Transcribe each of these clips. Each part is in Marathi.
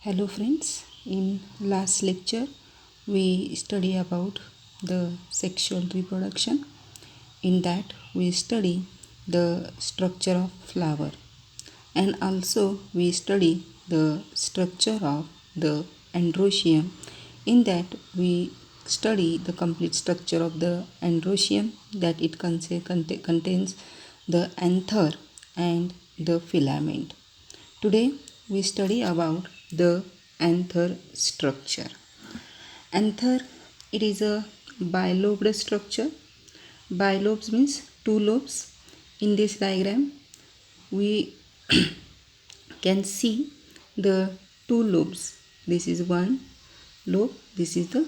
Hello friends, in last lecture we study about the sexual reproduction. In that we study the structure of flower and also we study the structure of the androecium. In that we study the complete structure of the androecium, that it contains the anther and the filament. Today we study about the anther structure. Anther, it is a bilobed structure. Bilobes means two lobes. In this diagram we can see the two lobes. This is one lobe, this is the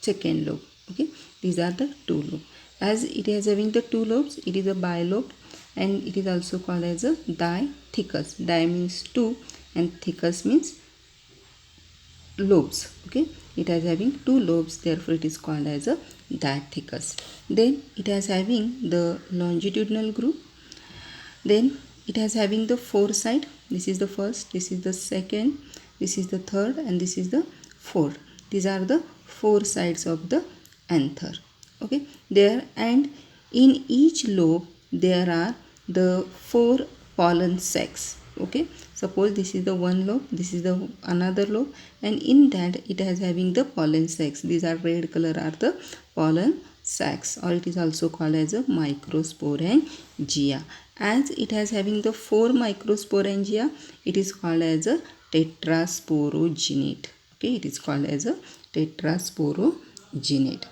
second lobe. Okay, these are the two lobes. As it is having the two lobes, it is a bilobe and it is also called as a dithecus. Di means two and thecus means lobes. Okay, it has having two lobes, therefore it is called as a dithecus. Then it has having the longitudinal groove. Then it has having the four side. This is the first, this is the second, this is the third and this is the fourth. These are the four sides of the anther. Okay, there, and in each lobe there are the four pollen sacs. Okay, suppose this is the one lobe, this is the another lobe, and in that it has having the pollen sacs. These are red color are the pollen sacs, or it is also called as a microsporangia. As it has having the four microsporangia, it is called as a tetrasporogenate. Okay, it is called as a tetrasporogenate.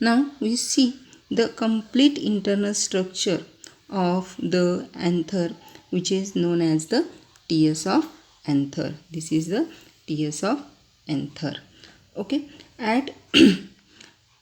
Now we see the complete internal structure of the anther, which is known as the TS of anther. This is the TS of anther. Okay, at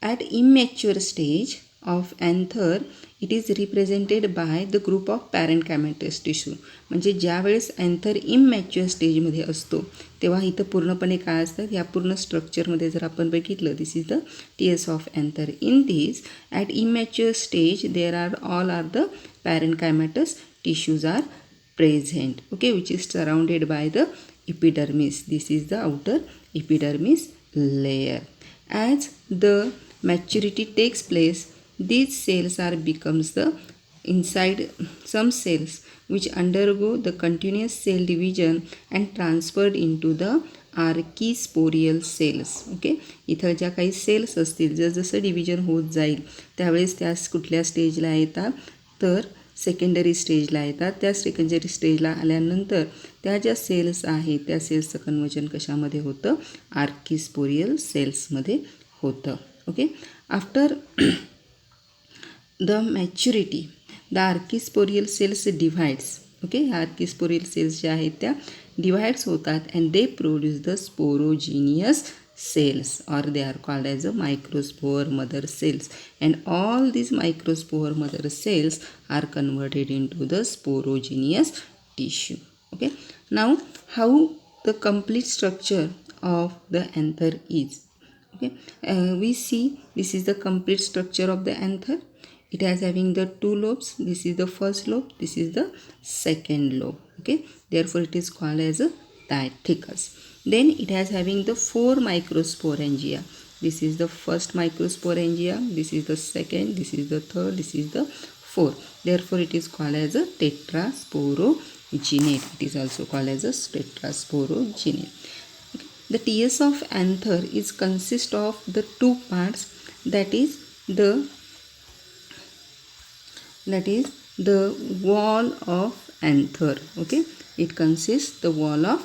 at immature stage of anther, it is represented by the group of parenchymatous tissue. म्हणजे ज्या वेळेस अँथर इमॅच्युअर स्टेजमध्ये असतो तेव्हा इथं पूर्णपणे काय असतात, या पूर्ण स्ट्रक्चरमध्ये जर आपण बघितलं, this is the TS of anther. In this at immature stage there are all are the parenchymatous tissues are present. Okay, which is surrounded by the epidermis. This is the outer epidermis layer. As the maturity takes place, these cells are becomes the inside some cells which undergo the continuous cell division and transferred into the archesporial cells. Okay, इथं ज्या काही सेल्स असतील, जसं डिव्हिजन होत जाईल त्यावेळेस त्या कुठल्या स्टेजला येतात, तर सेकंडरी स्टेजला येतात. त्या सेकंडरी स्टेजला आल्यानंतर त्या ज्या सेल्स आहेत त्या सेल्सचं कन्वर्जन कशामध्ये होतं, आर्कीस्पोरियल सेल्समध्ये होतं. Okay, after the maturity the archesporial cells divides. Okay, ह्या आर्कीस्पोरियल सेल्स ज्या आहेत त्या डिव्हाइड्स होतात and they produce the sporogenous cells, or they are called as a microspore mother cells, and all these microspore mother cells are converted into the sporogenous tissue. Okay, now how the complete structure of the anther is. Okay, we see this is the complete structure of the anther. It has having the two lobes. This is the first lobe, this is the second lobe. Okay, therefore it is called as a dithecus. Then it has having the four microsporangia. This is the first microsporangia, this is the second, this is the third, this is the fourth. Therefore it is called as a tetrasporogenate. It is also called as a tetrasporogenate. Okay. The TS of anther is consist of the two parts, that is the wall of anther. Okay, it consists the wall of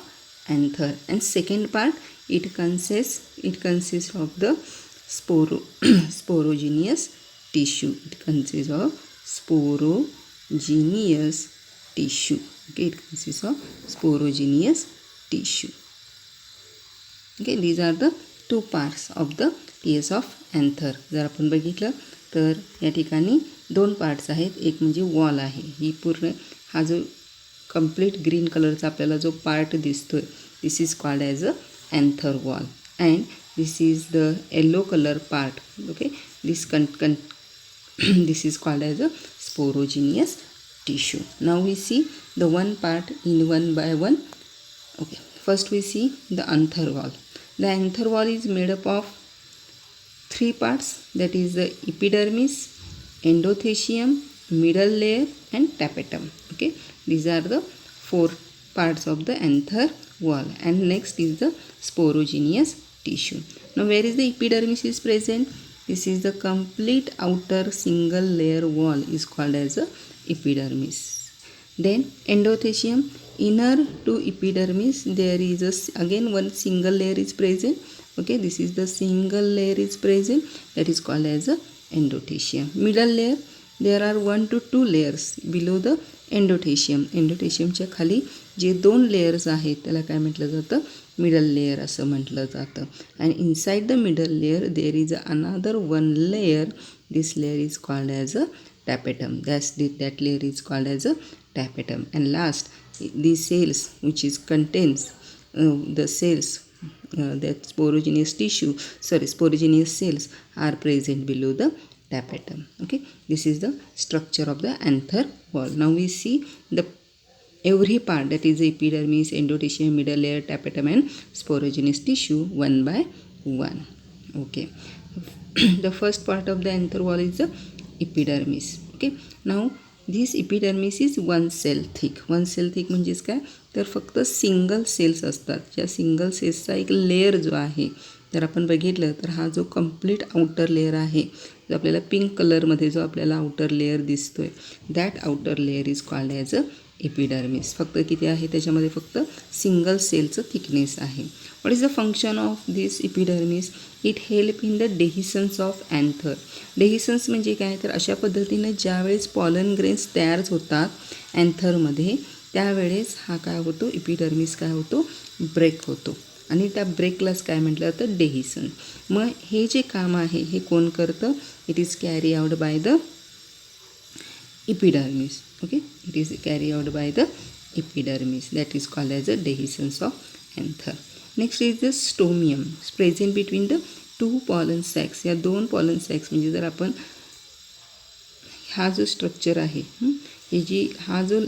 anther, and second part it consists of the sporogenous tissue. It consists of sporogenous tissue. Okay, it consists of sporogenous tissue. Okay, these are the two parts of the TS of anther. जर आपण बघितलं तर या ठिकाणी दोन पार्ट्स आहेत. एक म्हणजे वॉल आहे, ही पूर्ण हा जो कंप्लीट ग्रीन कलरचा आपल्याला जो पार्ट दिसतोय, this is called as a anther wall, and this is the yellow color part. Okay, this this is called as a sporogenous tissue. Now we see the one part in one by one. Okay, First we see the anther wall. The anther wall is made up of three parts, that is the epidermis, endothelium, middle layer and tapetum. Okay, these are the four parts of the anther wall. And next is the sporogenous tissue. Now where is the epidermis is present? This is the complete outer single layer wall is called as a epidermis. Then endothelium, inner to epidermis there is again one single layer is present. Okay, this is the single layer is present, that is called as a endothelium. Middle layer, there are 1 to 2 layers below the endothelium. एंडोथेशियमच्या खाली जे 2 लेयर्स आहेत त्याला काय म्हटलं जातं? मिडल लेयर असं म्हटलं जातं. And inside the middle layer there is another 1 layer. This layer is called as a tapetum. That layer is called as a tapetum. And last, the cells which is contains the cells that sporogenous cells are present below the tapetum. Okay, this is the structure of the anther wall. Now we see the every part, that is the epidermis, endothelium, middle layer, tapetum and sporogenous tissue one by one. Okay, the first part of the anther wall is the epidermis. Okay, now this epidermis is one cell thick. One cell thick म्हणजेच काय तर फक्त सिंगल सेल्स असतात. ज्या सिंगल सेल्सचा एक लेअर जो आहे जर आपण बघितलं तर हा जो कंप्लीट आउटर लेअर आहे जो आपल्याला पिंक कलरमध्ये जो आपल्याला आउटर लेअर दिसतोय, that outer layer is called as a epidermis. फक्त किती आहे त्याच्यामध्ये फक्त सिंगल सेलचं थिकनेस आहे. What is the function of this epidermis? It help in the dehiscence of anther. Dehiscence म्हणजे काय तर अशा पद्धतीनं ज्यावेळेस पॉलन ग्रेन्स तयार होतात अँथरमध्ये त्यावेळेस हा काय होतो, एपिडर्मिस काय होतो, ब्रेक होतो आणि त्या ब्रेकलाच काय म्हटलं जातं, डेहिसन. मग हे जे काम आहे हे कोण करतं? It is carry out by the epidermis. Okay, it is carried out by the epidermis, that is called as a dehiscence of anther. Next is the stomium, present between the two pollen sacs. या दोन pollen sacs म्हणजे जर आपण हा जो स्ट्रक्चर आहे हे जी हा जो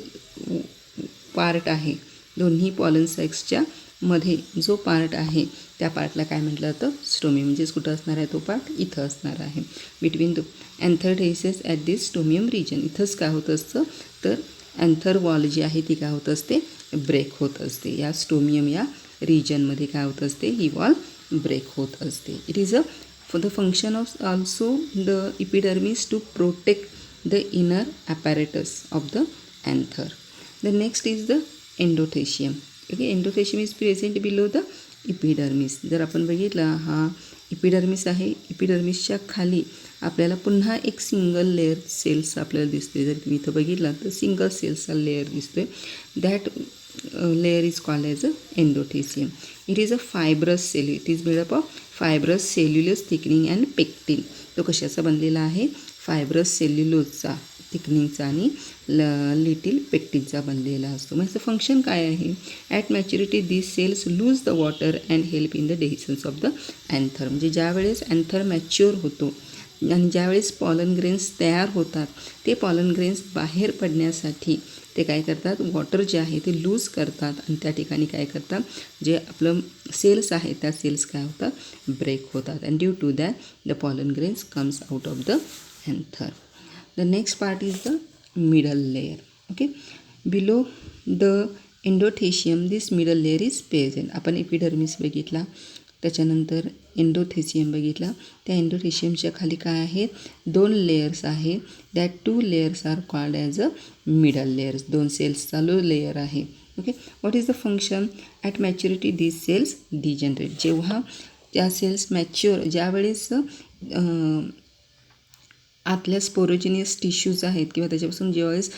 पार्ट आहे दोन्ही पॉलन सॅक्सच्या मध्ये जो पार्ट आहे त्या पार्टला काय म्हटलं जातं, स्टोमियम. म्हणजेच कुठं असणार आहे तो पार्ट? इथं असणार आहे. Between the anther dehisces at this stomium region. इथंच काय होत असतं तर अँथर वॉल जी आहे ती काय होत असते, ब्रेक होत असते. या स्टोमियम या रिजनमध्ये काय होत असते, ही वॉल ब्रेक होत असते. It is a for the function of also the epidermis to protect the inner apparatus of the anther. The next is the endothecium. Okay, endothecium is present below the epidermis. जर आपण बघितला हा इपिडर्मिस आहे, इपिडर्मिसच्या खाली आपल्याला पुन्हा एक सिंगल लेअर सेल्स आपल्याला दिसते. जर तुम्ही इथं बघितला तर सिंगल सेल्सचा लेअर दिसतोय. That layer is called as a endothecium. It is a fibrous cell. It is made up of fibrous cellulose thickening and pectin. तो कशाचा बनलेला आहे, फायब्रस सेल्युलोजचा थिकनिंगचा आणि लिटिल पेक्टिनचा बनलेला असतो. म्हणजे फंक्शन काय आहे, at maturity this cells lose the water and help in the dehiscence of the anther. म्हणजे ज्यावेळेस अँथर मॅच्युअर होतो आणि ज्यावेळेस पॉलन ग्रेन्स तयार होतात ते पॉलन ग्रेन्स बाहेर पडण्यासाठी ते काय करतात, वॉटर जे आहे ते लूज करतात आणि त्या ठिकाणी काय करतात, जे आपलं सेल्स आहे त्या सेल्स काय होतात, ब्रेक होतात. And due to that the pollen grains comes out of the anther. The next part is the middle layer. Okay, below the endothelium this middle layer is present. आपण एपिडर्मिस बघितला, त्याच्यानंतर एंडोथेशियम बघितला. त्या एंडोथेशियमच्या खाली काय आहेत, 2 लेयर्स आहेत. That 2 layers are called as a middle layers. 2 cells चालू लेयर आहे. Okay, what is the function? At maturity this cells degenerate. जेव्हा त्या सेल्स मॅच्युअर ज्यावेळेस आतल्या स्पोरोजिनियस टिश्यूज आहेत किंवा त्याच्यापासून ज्यावेळेस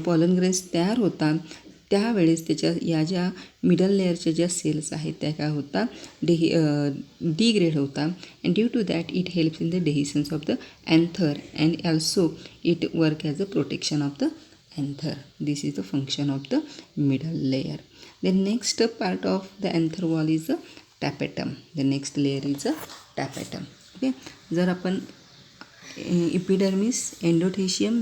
पॉलन ग्रेन्स तयार होतात त्यावेळेस त्याच्या या ज्या मिडल लेअरच्या ज्या सेल्स आहेत त्या काय होतात, डिग्रेड होतात. And due to that it helps in the dehiscence of the anther and also it work as a protection of the anther. This is the function of the middle layer. The next part of the anther wall is a tapetum. The next layer is a tapetum. Okay, जर आपण इपिडर्मिस, एंडोथेशियम,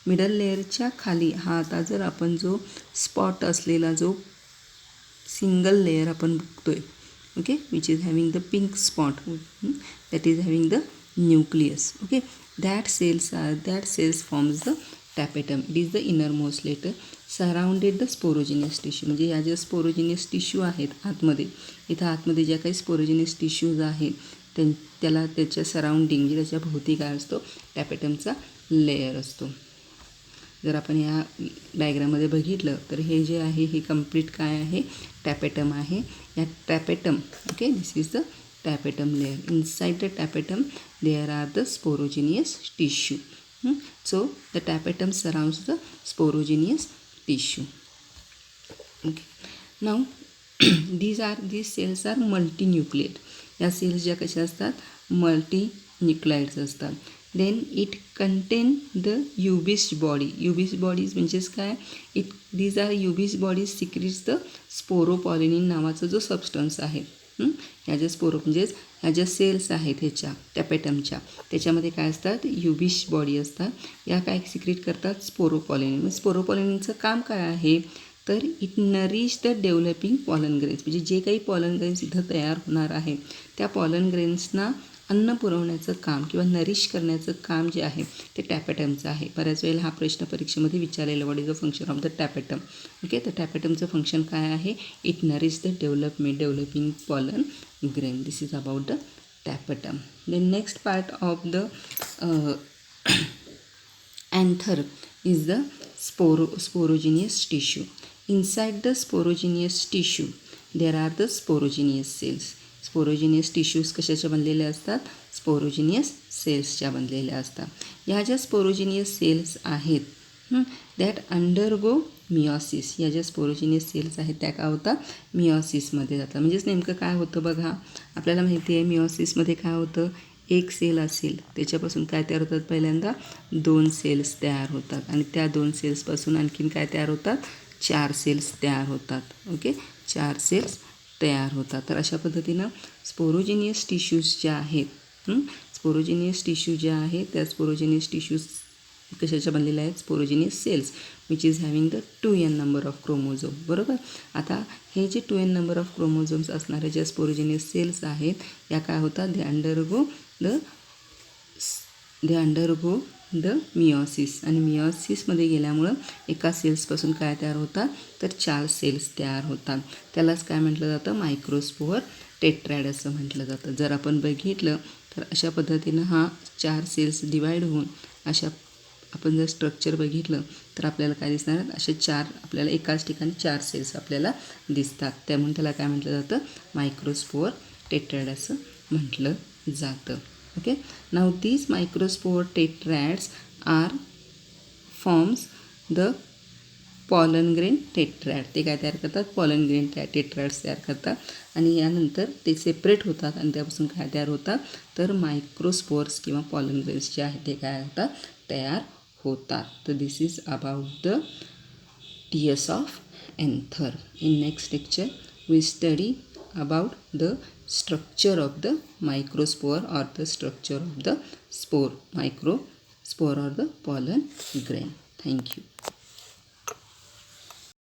मिडल लेअरच्या खाली हा आता जर आपण जो स्पॉट असलेला जो सिंगल लेयर आपण बघतोय. Okay, which is having the pink spot, that is having the nucleus. Okay, that cells forms the tapetum. It is the innermost layer surrounded the sporogenous tissue. म्हणजे या ज्या स्पोरोजिनियस टिश्यू आहेत आतमध्ये, इथं आतमध्ये ज्या काही स्पोरोजिनियस टिश्यूज आहेत त्याला त्याच्या सराउंडिंग म्हणजे त्याच्या भोवती काय असतो, टॅपेटमचा लेयर असतो. जर आपण या डायग्राममध्ये बघितलं तर हे जे आहे हे कंप्लीट काय आहे, टॅपेटम आहे. या tapetum, okay, this is the tapetum layer. Inside the tapetum there are the sporogenous tissue. So the tapetum surrounds the sporogenous tissue. Okay, now these cells are multinucleate. या सेल्स ज्या कशा असतात, मल्टीन्यूक्लाइड्स असतात. Then it contain the Ubisch body. Ubisch bodies म्हणजेच काय, these are Ubisch bodies secretes the sporopollenin नावाचा जो सबस्टन्स आहे. ह्या ज्या म्हणजेच ह्या ज्या सेल्स आहेत ह्याच्या टॅपेटमच्या, त्याच्यामध्ये काय असतात, युबिस्ट बॉडी असतात. या काय सिक्रेट करतात, स्पोरोपॉलिनिन. स्पोरोपॉलिनिनचं काम काय आहे, तर it nourish the developing pollen grains. म्हणजे जे काही पॉलन ग्रेन्स इथं तयार होणार आहे त्या पॉलन ग्रेन्सना अन्न पुरवण्याचं काम किंवा नरिश करण्याचं काम जे आहे ते टॅपेटमचं आहे. बऱ्याच वेळेला हा प्रश्न परीक्षेमध्ये विचारलेला, what is the function of the tapetum. Okay, तर टॅपेटमचं फंक्शन काय आहे, it nourish the developing pollen grain. This is about the tapetum. The next part of the anther is the sporogenous tissue. Inside the sporogenous tissue there are the sporogenous cells. Sporogenous tissues कशाच्या बनलेल्या असतात, स्पोरोजिनियस सेल्सच्या बनलेल्या असतात. ह्या ज्या स्पोरोजिनियस सेल्स आहेत दॅट अंडरगो मिओसिस. या ज्या स्पोरोजिनियस सेल्स आहेत त्या काय होतात, मिओसिसमध्ये जातात. म्हणजेच नेमकं काय होतं बघा, आपल्याला माहिती आहे मिओसिसमध्ये काय होतं, एक सेल असेल त्याच्यापासून काय तयार होतात, पहिल्यांदा 2 सेल्स तयार होतात आणि त्या 2 सेल्सपासून आणखीन काय तयार होतात, 4 सेल्स तयार होतात. ओके, 4 सेल्स तयार होतात. तर अशा पद्धतीनं स्पोरोजिनियस टिश्यूज ज्या आहेत, स्पोरोजिनियस टिश्यू ज्या आहेत त्या स्पोरोजिनियस टिश्यूज कशाच्या बनलेल्या आहेत, sporogenous cells which is having the 2n number of chromosome. बरोबर. आता हे जे 2n नंबर ऑफ क्रोमोझोम्स असणाऱ्या ज्या स्पोरोजिनियस सेल्स आहेत या काय होतात, दे अंडरगो द मिओसिस. आणि मिओसिसमध्ये गेल्यामुळं एका सेल्सपासून काय तयार होतात, तर 4 सेल्स तयार होतात. त्यालाच काय म्हटलं जातं, मायक्रोस्पोअर टेट्रॅड असं म्हटलं जातं. जर आपण बघितलं तर अशा पद्धतीनं हा 4 सेल्स डिवाईड होऊन अशा आपण जर स्ट्रक्चर बघितलं तर आपल्याला काय दिसणार, असे 4 आपल्याला एकाच ठिकाणी 4 सेल्स आपल्याला दिसतात. त्यामुळे त्याला काय म्हटलं जातं, मायक्रोस्पोअर टेट्रॅड असं म्हटलं जातं. Okay, now these microspore tetrads are forms the pollen grain tetrad. ते काय तयार करतात, पॉलन ग्रेन टेट्रॅड्स तयार करतात आणि यानंतर ते सेपरेट होतात आणि त्यापासून काय तयार होतात, तर मायक्रोस्पोर्स किंवा पॉलन ग्रेन्स जे आहेत ते काय होतात, तयार होतात. तर this is about the TS of anther. In next lecture we study about the structure of the microspore or the structure of the spore, microspore or the pollen grain. Thank you.